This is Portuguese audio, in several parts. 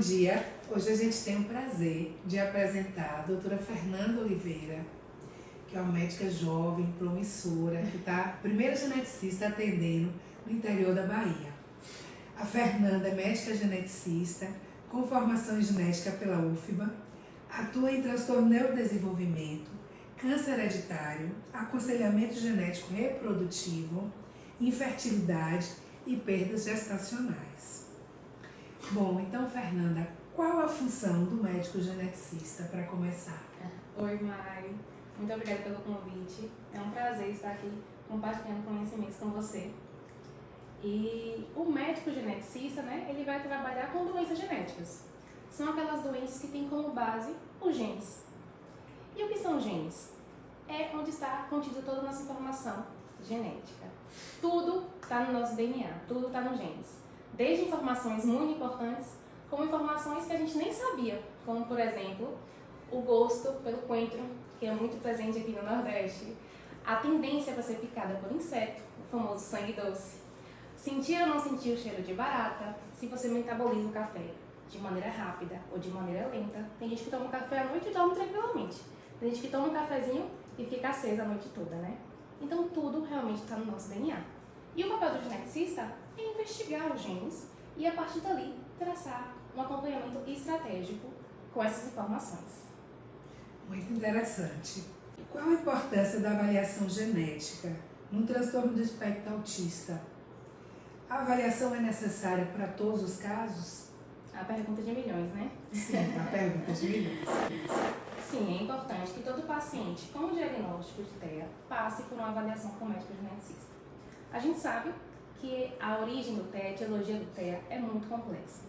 dia. Hoje a gente tem o prazer de apresentar a doutora Fernanda Oliveira, que é uma médica jovem, promissora, que está primeira geneticista atendendo no interior da Bahia. A Fernanda é médica geneticista, com formação em genética pela UFBA, atua em transtorno de neurodesenvolvimento, câncer hereditário, aconselhamento genético reprodutivo, infertilidade e perdas gestacionais. Bom, então, Fernanda, qual a função do médico geneticista, para começar? Oi, Mari. Muito obrigada pelo convite. É um prazer estar aqui compartilhando conhecimentos com você. E o médico geneticista, né, ele vai trabalhar com doenças genéticas. São aquelas doenças que têm como base os genes. E o que são genes? É onde está contida toda a nossa informação genética. Tudo está no nosso DNA, tudo está nos genes. Desde informações muito importantes, como informações que a gente nem sabia, como, por exemplo, o gosto pelo coentro, que é muito presente aqui no Nordeste, a tendência para ser picada por inseto, o famoso sangue doce, sentir ou não sentir o cheiro de barata, se você metaboliza o café de maneira rápida ou de maneira lenta. Tem gente que toma café à noite e dorme tranquilamente. Tem gente que toma um cafezinho e fica acesa a noite toda, né? Então tudo realmente está no nosso DNA. E o papel do geneticista é investigar os genes e, a partir dali, traçar um acompanhamento estratégico com essas informações. Muito interessante. Qual a importância da avaliação genética no transtorno do espectro autista? A avaliação é necessária para todos os casos? A pergunta de milhões, né? Sim, a pergunta de milhões. Sim, é importante que todo paciente com diagnóstico de TEA passe por uma avaliação com o médico geneticista. A gente sabe que a origem do TEA, a etiologia do TEA é muito complexa,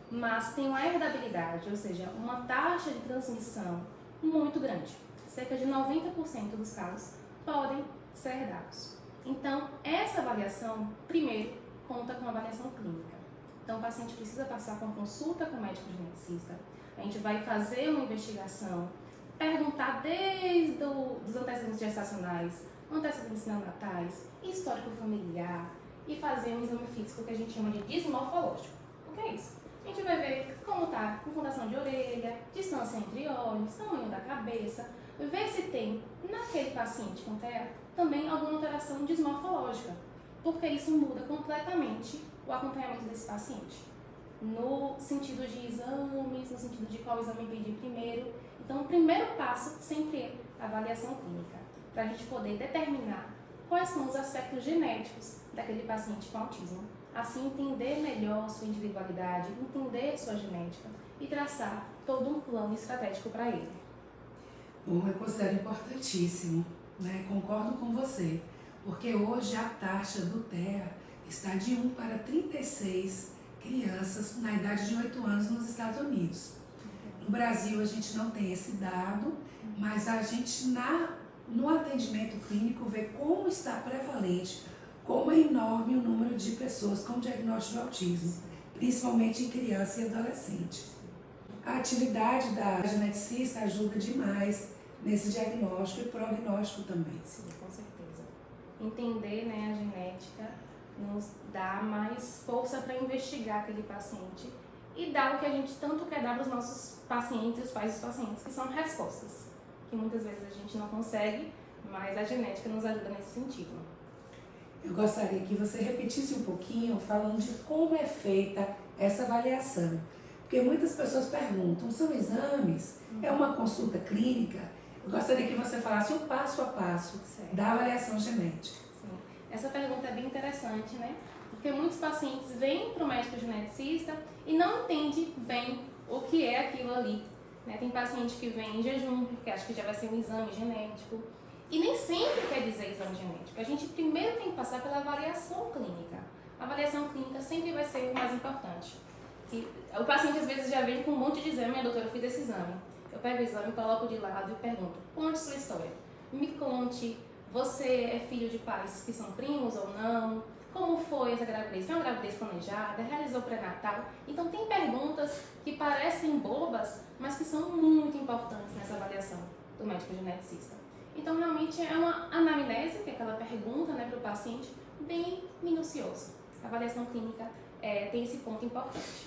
mas tem uma herdabilidade, ou seja, uma taxa de transmissão muito grande. Cerca de 90% dos casos podem ser herdados. Então, essa avaliação, primeiro, conta com uma avaliação clínica. Então, o paciente precisa passar por consulta com o médico geneticista. A gente vai fazer uma investigação, perguntar desde os antecedentes gestacionais, antecedentes neonatais, histórico familiar e fazer um exame físico que a gente chama de dismorfológico. O que é isso? A gente vai ver como está a fundação de orelha, distância entre olhos, tamanho da cabeça, ver se tem, naquele paciente com TEA, também alguma alteração dismorfológica, porque isso muda completamente o acompanhamento desse paciente. No sentido de exames, no sentido de qual exame pedir primeiro. Então, o primeiro passo sempre é a avaliação clínica, para a gente poder determinar quais são os aspectos genéticos daquele paciente com autismo. Assim, entender melhor sua individualidade, entender sua genética e traçar todo um plano estratégico para ele. Bom, eu considero importantíssimo, né? Concordo com você, porque hoje a taxa do TEA está de 1 para 36 crianças na idade de 8 anos nos Estados Unidos. No Brasil a gente não tem esse dado, mas a gente no atendimento clínico vê como está prevalente, como é enorme o número de pessoas com diagnóstico de autismo, principalmente em criança e adolescente. A atividade da geneticista ajuda demais nesse diagnóstico e prognóstico também. Sim, com certeza. Entender, né, a genética nos dá mais força para investigar aquele paciente e dar o que a gente tanto quer dar para os nossos pacientes, os pais dos pacientes, que são respostas, que muitas vezes a gente não consegue, mas a genética nos ajuda nesse sentido. Eu gostaria que você repetisse um pouquinho falando de como é feita essa avaliação, porque muitas pessoas perguntam, são exames? É uma consulta clínica? Eu gostaria que você falasse o passo a passo da avaliação genética. Sim. Essa pergunta é bem interessante, né? Porque muitos pacientes vêm para o médico geneticista e não entendem bem o que é aquilo ali. Né? Tem paciente que vem em jejum, porque acha que já vai ser um exame genético. E nem sempre quer dizer exame genético. A gente primeiro tem que passar pela avaliação clínica. A avaliação clínica sempre vai ser o mais importante. O paciente às vezes já vem com um monte de exame, doutora, eu fiz esse exame. Eu pego o exame, coloco de lado e pergunto, conte sua história. Me conte, você é filho de pais que são primos ou não? Como foi essa gravidez? Foi uma gravidez planejada? Realizou pré-natal? Então tem perguntas que parecem bobas, mas que são muito importantes nessa avaliação do médico geneticista. Então realmente é uma anamnese, que é aquela pergunta, né, para o paciente, bem minuciosa. A avaliação clínica tem esse ponto importante.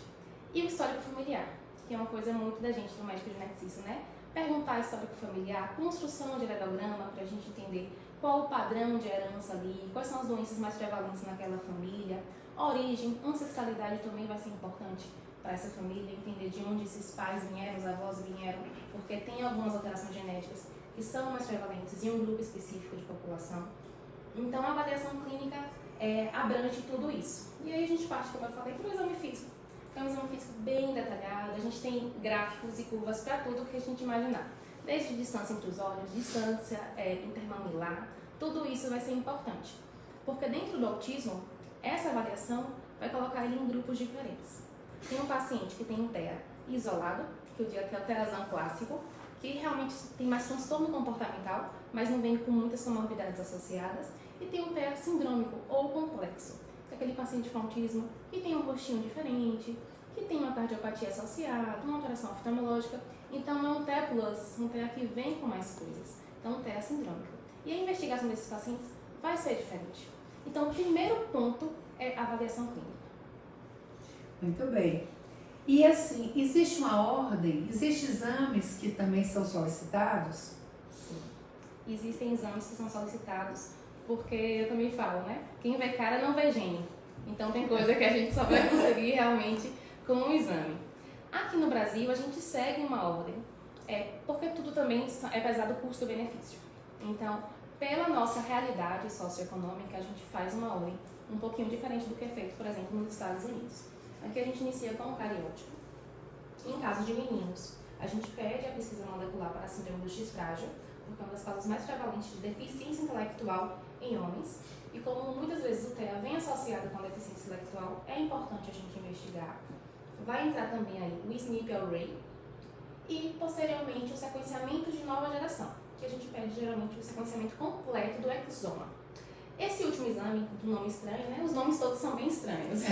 E o histórico familiar, que é uma coisa muito da gente, do médico geneticista, né? Perguntar histórico familiar, construção de heredograma, para a gente entender qual o padrão de herança ali, quais são as doenças mais prevalentes naquela família, origem, ancestralidade também vai ser importante para essa família, entender de onde esses pais vieram, os avós vieram, porque tem algumas alterações genéticas que são mais prevalentes em um grupo específico de população. Então, a avaliação clínica abrange tudo isso. E aí a gente parte, como eu falei, para o exame físico. É um exame físico bem detalhado, a gente tem gráficos e curvas para tudo que a gente imaginar. Desde distância entre os olhos, distância intermamilar, tudo isso vai ser importante. Porque dentro do autismo, essa avaliação vai colocar ele em grupos diferentes. Tem um paciente que tem um TEA isolado, que eu digo que é o TEAzão clássico, que realmente tem mais transtorno comportamental, mas não vem com muitas comorbidades associadas, e tem um TEA sindrômico ou complexo, que é aquele paciente com autismo que tem um rostinho diferente, que tem uma cardiopatia associada, uma alteração oftalmológica, então não é um TEA plus, um TEA que vem com mais coisas, então um TEA sindrômico. E a investigação desses pacientes vai ser diferente. Então, o primeiro ponto é a avaliação clínica. Muito bem. E assim, existe uma ordem? Existem exames que também são solicitados? Sim. Existem exames que são solicitados, porque eu também falo, né? Quem vê cara não vê gene. Então tem coisa que a gente só vai conseguir realmente com um exame. Aqui no Brasil a gente segue uma ordem, porque tudo também é pesado custo-benefício. Então, pela nossa realidade socioeconômica, a gente faz uma ordem um pouquinho diferente do que é feito, por exemplo, nos Estados Unidos. Aqui a gente inicia com o cariótipo. Em caso de meninos, a gente pede a pesquisa molecular para a síndrome do X frágil, porque é uma das causas mais prevalentes de deficiência intelectual em homens. E como muitas vezes o TEA vem associado com a deficiência intelectual, é importante a gente investigar. Vai entrar também aí o SNP Array e, posteriormente, o sequenciamento de nova geração, que a gente pede geralmente o sequenciamento completo do exoma. Esse último exame, do nome estranho, né? Os nomes todos são bem estranhos.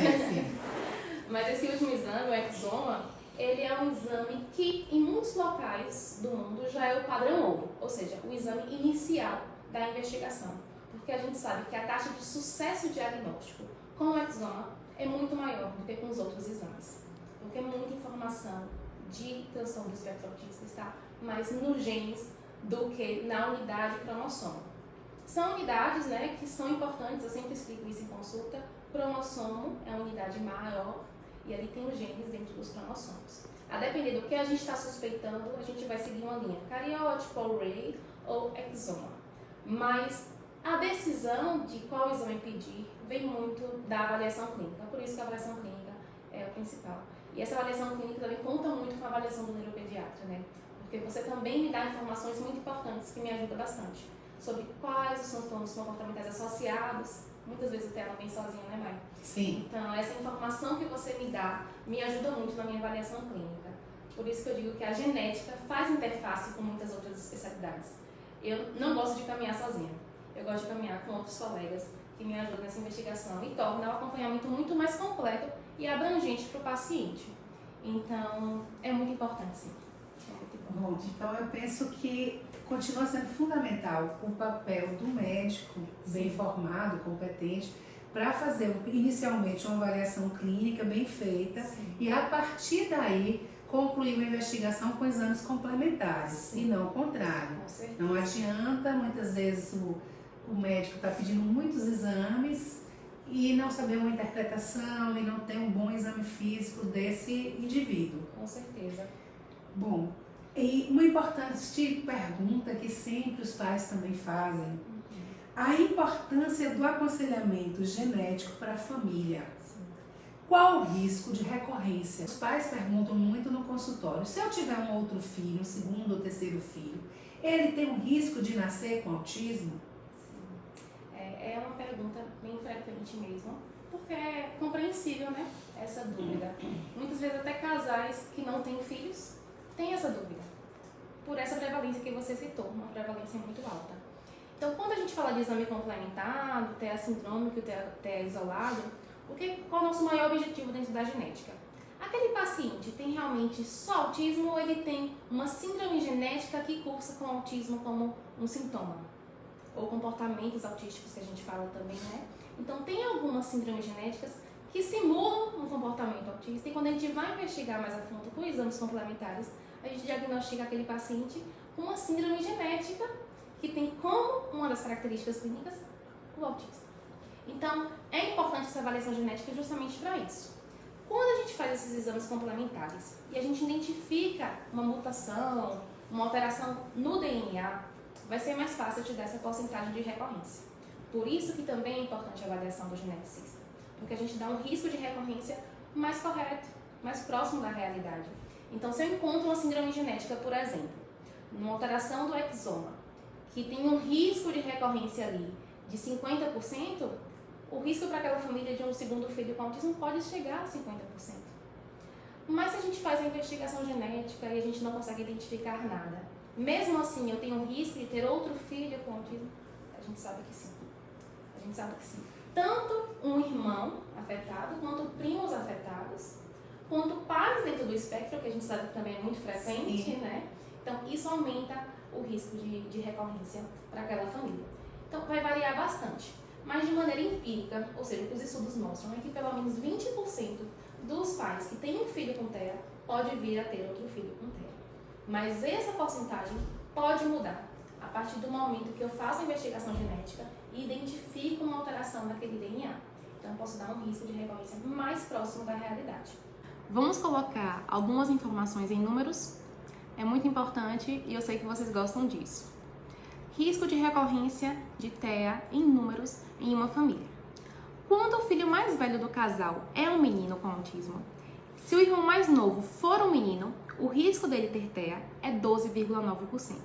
Mas esse último exame, o exoma, ele é um exame que em muitos locais do mundo já é o padrão ouro, ou seja, o exame inicial da investigação. Porque a gente sabe que a taxa de sucesso diagnóstico com o exoma é muito maior do que com os outros exames. Porque muita informação de transtorno do espectro autista está mais nos genes do que na unidade cromossomo. São unidades, né, que são importantes, eu sempre explico isso em consulta. Cromossomo é a unidade maior e ali tem os genes dentro dos cromossomos. A depender do que a gente está suspeitando, a gente vai seguir uma linha cariótipo, array ou exoma. Mas a decisão de qual exame pedir vem muito da avaliação clínica, por isso que a avaliação clínica é o principal. E essa avaliação clínica também conta muito com a avaliação do neuropediatra, né? Porque você também me dá informações muito importantes que me ajudam bastante sobre quais os transtornos comportamentais associados. Muitas vezes o TEA não vem sozinho, né, Mai? Sim. Então, essa informação que você me dá me ajuda muito na minha avaliação clínica. Por isso que eu digo que a genética faz interface com muitas outras especialidades. Eu não gosto de caminhar sozinha. Eu gosto de caminhar com outros colegas que me ajudam nessa investigação e torna o acompanhamento muito mais completo e abrangente para o paciente. Então, é muito importante, sim. É muito importante. Bom, então eu penso que continua sendo fundamental o papel do médico bem informado, competente, para fazer inicialmente uma avaliação clínica bem feita. Sim. E a partir daí concluir uma investigação com exames complementares. Sim. E não o contrário. Não adianta, muitas vezes o médico está pedindo muitos exames e não saber uma interpretação e não ter um bom exame físico desse indivíduo. Com certeza. Bom, e uma importante pergunta que sempre os pais também fazem, a importância do aconselhamento genético para a família. Sim. Qual o risco de recorrência? Os pais perguntam muito no consultório, se eu tiver um outro filho, um segundo ou terceiro filho, ele tem um risco de nascer com autismo? Sim. É uma pergunta bem frequente mesmo, porque é compreensível, né, essa dúvida. Muitas vezes até casais que não têm filhos têm essa dúvida, por essa prevalência que você citou, uma prevalência muito alta. Então, quando a gente fala de exame complementar, do TEA sindrômico e o TEA isolado, qual é o nosso maior objetivo dentro da genética? Aquele paciente tem realmente só autismo ou ele tem uma síndrome genética que cursa com autismo como um sintoma? Ou comportamentos autísticos que a gente fala também, né? Então, tem algumas síndromes genéticas que simulam um comportamento autista, e quando a gente vai investigar mais a fundo com exames complementares, a gente diagnostica aquele paciente com uma síndrome genética que tem como uma das características clínicas o autismo. Então, é importante essa avaliação genética justamente para isso. Quando a gente faz esses exames complementares e a gente identifica uma mutação, uma alteração no DNA, vai ser mais fácil te dar essa porcentagem de recorrência. Por isso que também é importante a avaliação do geneticista, porque a gente dá um risco de recorrência mais correto, mais próximo da realidade. Então, se eu encontro uma síndrome genética, por exemplo, uma alteração do exoma, que tem um risco de recorrência ali de 50%, o risco para aquela família de um segundo filho com autismo pode chegar a 50%. Mas se a gente faz a investigação genética e a gente não consegue identificar nada, mesmo assim eu tenho um risco de ter outro filho com autismo, a gente sabe que sim. A gente sabe que sim. Tanto um irmão afetado, quanto primos afetados, quanto pais dentro do espectro, que a gente sabe que também é muito frequente, sim, né? Então, isso aumenta o risco de recorrência para aquela família. Então, vai variar bastante. Mas de maneira empírica, ou seja, o que os estudos mostram é que pelo menos 20% dos pais que têm um filho com TEA pode vir a ter outro filho com TEA. Mas essa porcentagem pode mudar a partir do momento que eu faço a investigação genética e identifico uma alteração naquele DNA. Então, eu posso dar um risco de recorrência mais próximo da realidade. Vamos colocar algumas informações em números. É muito importante e eu sei que vocês gostam disso. Risco de recorrência de TEA em números em uma família. Quando o filho mais velho do casal é um menino com autismo, se o irmão mais novo for um menino, o risco dele ter TEA é 12,9%.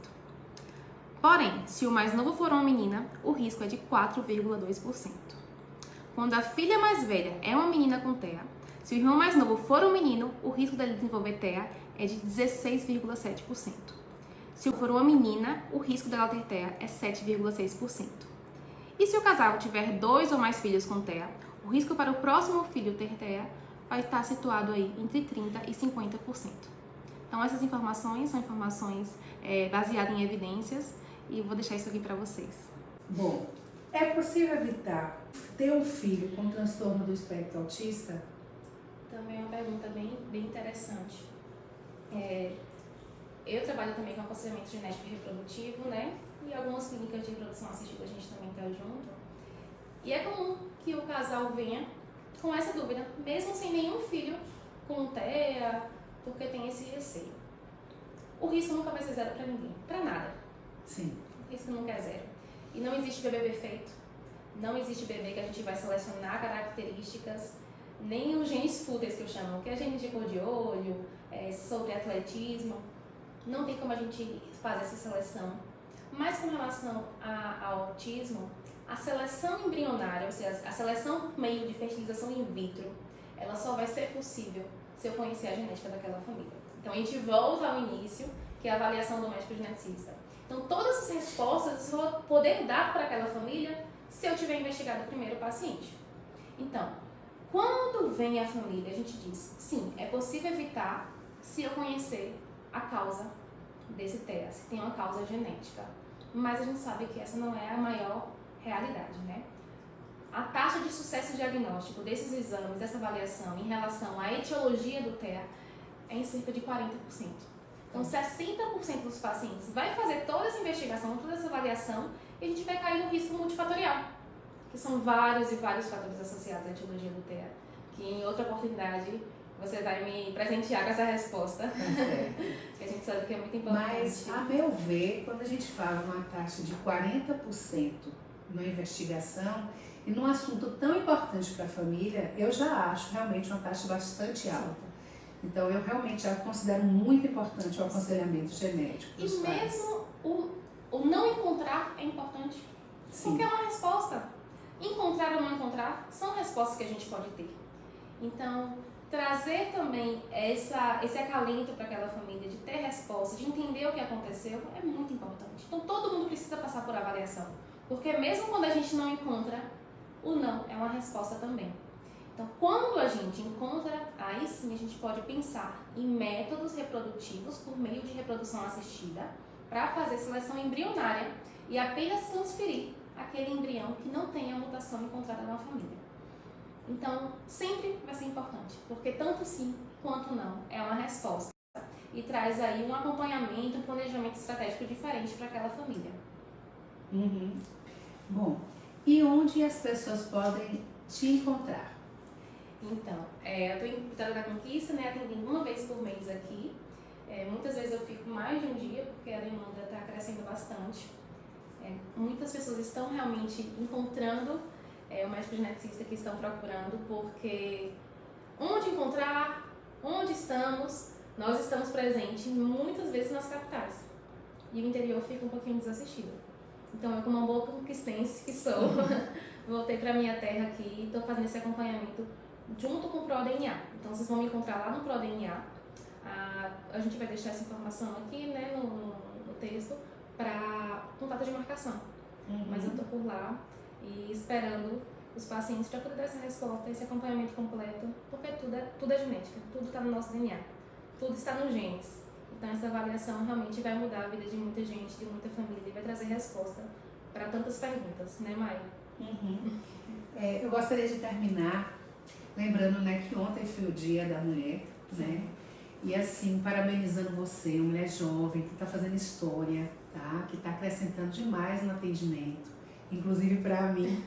Porém, se o mais novo for uma menina, o risco é de 4,2%. Quando a filha mais velha é uma menina com TEA, se o irmão mais novo for um menino, o risco dele desenvolver TEA é de 16,7%. Se for uma menina, o risco dela ter TEA é 7,6%. E se o casal tiver 2 ou mais filhos com TEA, o risco para o próximo filho ter TEA vai estar situado aí entre 30% e 50%. Então essas informações são informações baseadas em evidências e vou deixar isso aqui para vocês. Bom, é possível evitar ter um filho com transtorno do espectro autista? Também é uma pergunta bem interessante. Eu trabalho também com aconselhamento genético e reprodutivo, né? E algumas clínicas de reprodução assistida a gente também está junto. E é comum que o casal venha com essa dúvida, mesmo sem nenhum filho com TEA, porque tem esse receio. O risco nunca vai ser zero para ninguém, para nada. Sim. O risco nunca é zero. E não existe bebê perfeito. Não existe bebê que a gente vai selecionar características, nem os genes fúteis que eu chamo, que é genes de cor de olho, sobre atletismo. Não tem como a gente fazer essa seleção. Mas com relação ao autismo, a seleção embrionária, ou seja, a seleção por meio de fertilização in vitro, ela só vai ser possível se eu conhecer a genética daquela família. Então a gente volta ao início, que é a avaliação do médico geneticista. Então todas as respostas eu vou poder dar para aquela família se eu tiver investigado primeiro o paciente. Então, quando vem a família, a gente diz, sim, é possível evitar se eu conhecer a causa desse TEA, se tem uma causa genética. Mas a gente sabe que essa não é a maior realidade, né? A taxa de sucesso diagnóstico desses exames, dessa avaliação em relação à etiologia do TEA é em cerca de 40%. Então, 60% dos pacientes vai fazer toda essa investigação, toda essa avaliação e a gente vai cair no risco multifatorial, que são vários e vários fatores associados à etiologia do TEA, que em outra oportunidade você vai me presentear com essa resposta, que a gente sabe que é muito importante. Mas, a meu ver, quando a gente fala uma taxa de 40% na investigação e num assunto tão importante para a família, eu já acho realmente uma taxa bastante alta. Então, eu realmente já considero muito importante o aconselhamento genético dos pais. E mesmo o não encontrar é importante, porque é uma resposta. Encontrar ou não encontrar são respostas que a gente pode ter. Então, trazer também esse acalento para aquela família, de ter resposta, de entender o que aconteceu, é muito importante. Então, todo mundo precisa passar por avaliação, porque mesmo quando a gente não encontra, o não é uma resposta também. Então, quando a gente encontra, aí sim a gente pode pensar em métodos reprodutivos por meio de reprodução assistida para fazer seleção embrionária e apenas transferir aquele embrião que não tenha a mutação encontrada na família. Então, sempre vai ser importante, porque tanto sim quanto não é uma resposta e traz aí um acompanhamento, um planejamento estratégico diferente para aquela família. Uhum. Bom, e onde as pessoas podem te encontrar? Então, eu estou em Vitória da Conquista, né, atendendo uma vez por mês aqui. Muitas vezes eu fico mais de um dia, porque a demanda está crescendo bastante. Muitas pessoas estão realmente encontrando o médico geneticista que estão procurando, porque onde encontrar, onde estamos, nós estamos presentes muitas vezes nas capitais. E o interior fica um pouquinho desassistido. Então eu, como uma boa conquistense que sou, voltei para minha terra aqui e estou fazendo esse acompanhamento junto com o ProDNA. Então vocês vão me encontrar lá no ProDNA. A gente vai deixar essa informação aqui, né, no texto, para contato de marcação. Mas eu estou por lá e esperando os pacientes para poder dar essa resposta, esse acompanhamento completo, porque tudo é genética, tudo está no nosso DNA, tudo está nos genes. Então essa avaliação realmente vai mudar a vida de muita gente, de muita família, e vai trazer resposta para tantas perguntas, né, Maia? Eu gostaria de terminar lembrando, né, que ontem foi o Dia da Mulher, né? E assim, parabenizando você, uma mulher jovem que está fazendo história, tá? Que está acrescentando demais no atendimento, inclusive para mim.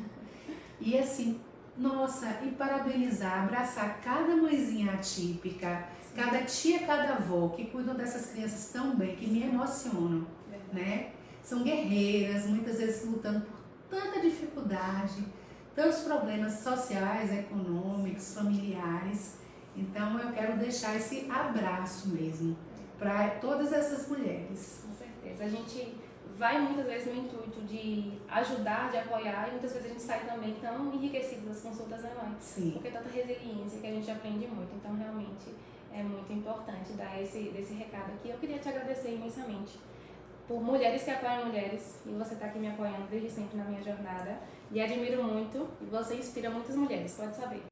E assim, nossa, e parabenizar, abraçar cada mãezinha atípica, cada tia, cada avó que cuidam dessas crianças tão bem, que me emocionam, né? São guerreiras, muitas vezes lutando por tanta dificuldade, tantos problemas sociais, econômicos, familiares. Então eu quero deixar esse abraço mesmo para todas essas mulheres. Com certeza. A gente vai muitas vezes no intuito de ajudar, de apoiar, e muitas vezes a gente sai também tão enriquecido das consultas anuais. Sim. Porque é tanta resiliência que a gente aprende muito. Então realmente é muito importante dar esse recado aqui. Eu queria te agradecer imensamente por mulheres que apoiam mulheres, e você está aqui me apoiando desde sempre na minha jornada. E admiro muito, e você inspira muitas mulheres, pode saber.